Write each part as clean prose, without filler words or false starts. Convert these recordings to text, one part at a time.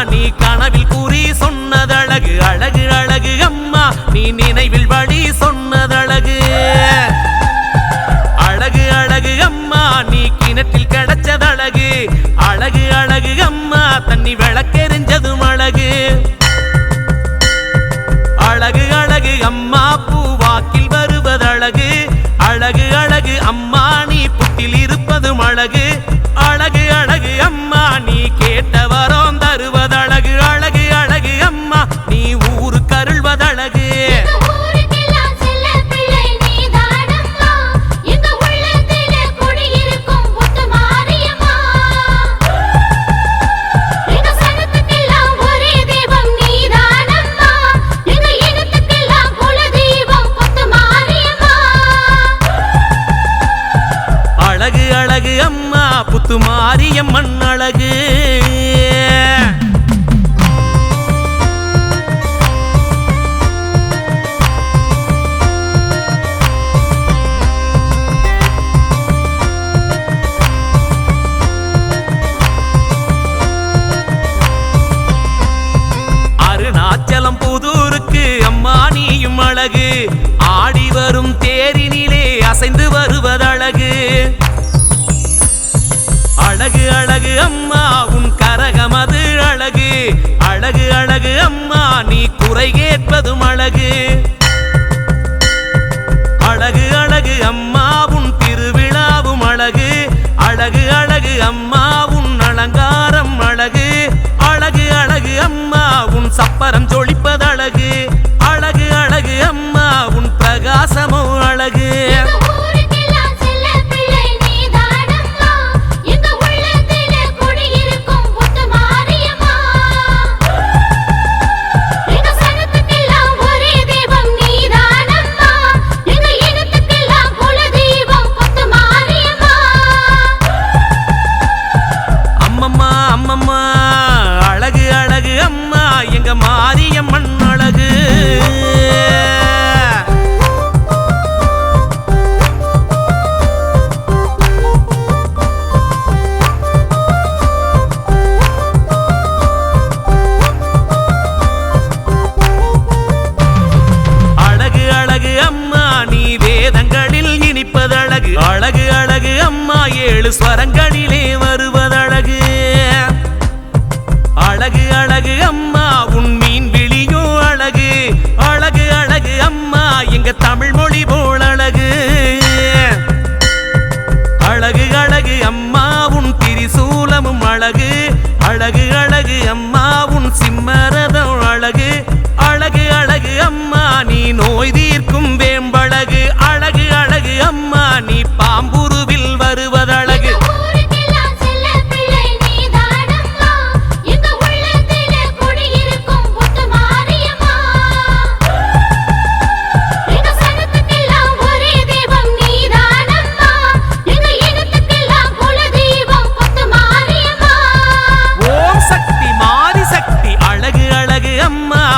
நீ கனவில் கூறி சொன்னதழகு அழகு அழகு அம்மா நீ நினைவில் வழி சொன்னதழகு அழகு அழகு அம்மா நீ கிணற்றில் கிடைச்சதழகு அழகு அழகு அம்மா தண்ணி விளக்கெறிஞ்சதும் அழகு அழகு அழகு அம்மா பூவாக்கில் வருவதழகு அழகு அழகு அம்மா நீ புட்டில் இருப்பதும் அழகு அழகு அழகு அம்மா நீ கேட்ட வரம் தருவதழகு அழகு அழகு அம்மா நீ ஊருக்கு அருள்வதழகு அழகு அழகு அம்மா புத்து மாரியம்மன் அழகு அருணாச்சலம் புதூருக்கு அம்மா நீயும் அழகு ஆடி வரும் தேரினிலே அசைந்து வருவதழகு அழகு அழகு அம்மா உன் கரகம் அது அழகு அழகு அழகு அம்மா நீ குறை கேட்பதும் அழகு அழகு அழகு அம்மா உன் திருவிழாவும் அழகு அழகு அழகு அம்மா உன் அலங்காரம் அழகு அழகு அழகு அம்மா உன் சப்பரம் ஜொலிப்பதழகு அழகு அழகு அம்மா உன் பிரகாசமோ அழகு அம்மம்மா அழகு அழகு அம்மா எங்க மாரியம்மன் அழகு அழகு அழகு அம்மா நீ வேதங்களில் இனிப்பதழகு அழகு அழகு அம்மா 7 ஸ்வரங்களிலே வருவதழகு அழகு அழகு அம்மா உன் மீன் விழியோ அழகு அழகு அழகு அம்மா எங்க தமிழ் மொழி போல் அழகு அழகு அழகு அம்மா உன் திரிசூலமும் அழகு அழகு அழகு அம்மா உன் சிம்மரதம் அழகு அழகு அழகு அம்மா நீ நோய் தீர்க்கும் வேம்பழகு அழகு அழகு அம்மா நீ பாம்புருவில் வருவதழகு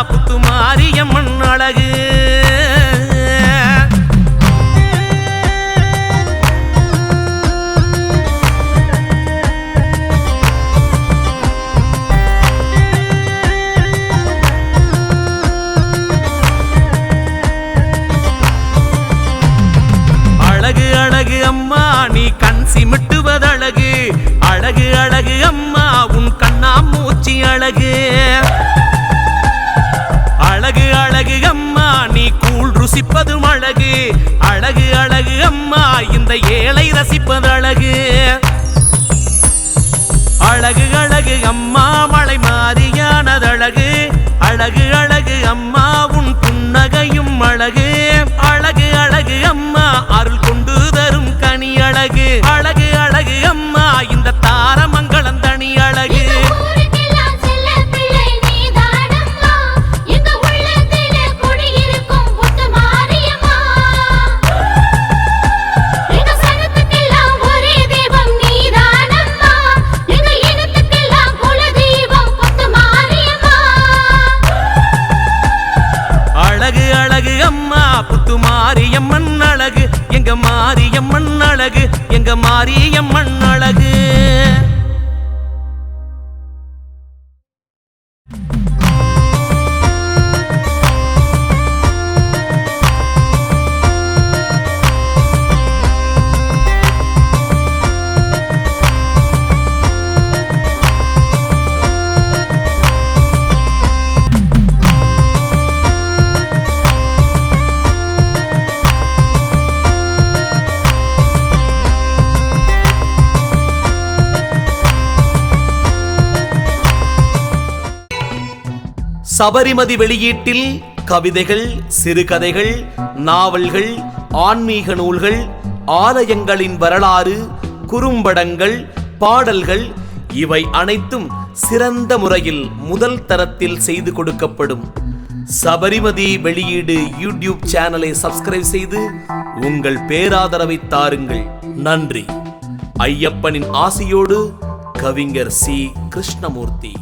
புத்து மாரியம்மன் அழகு அழகு அழகு அம்மா நீ கண் சிமிட்டுவதழகு அழகு அழகு அம்மா உன் கண்ணாமூச்சி அழகு அழகு அழகு அம்மா நீ கூழ் ருசிப்பதும் அழகு அழகு அழகு அம்மா இந்த ஏழை ரசிப்பது அழகு அழகு அழகு அம்மா மலை மாறியானதழகு அழகு அழகு அம்மா உன் புன்னகையும் அழகு அழகு அழகு அம்மா அருள் கொண்டு தரும் கனி அழகு அழகு அழகு அம்மா இந்த தாரமங்கலம் தனி அழகு புத்து மாரியம்மன் அழகு எங்க மாரியம்மன் அழகு எங்க மாரியம்மன் அழகு சபரிமதி வெளியீட்டில் கவிதைகள், சிறுகதைகள், நாவல்கள், ஆன்மீக நூல்கள், ஆலயங்களின் வரலாறு, குறும்படங்கள், பாடல்கள் இவை அனைத்தும் சிறந்த முறையில் முதல் தரத்தில் செய்து கொடுக்கப்படும். சபரிமதி வெளியீடு யூடியூப் சேனலை சப்ஸ்கிரைப் செய்து உங்கள் பேராதரவை தாருங்கள். நன்றி. ஐயப்பனின் ஆசியோடு கவிஞர் சி. கிருஷ்ணமூர்த்தி.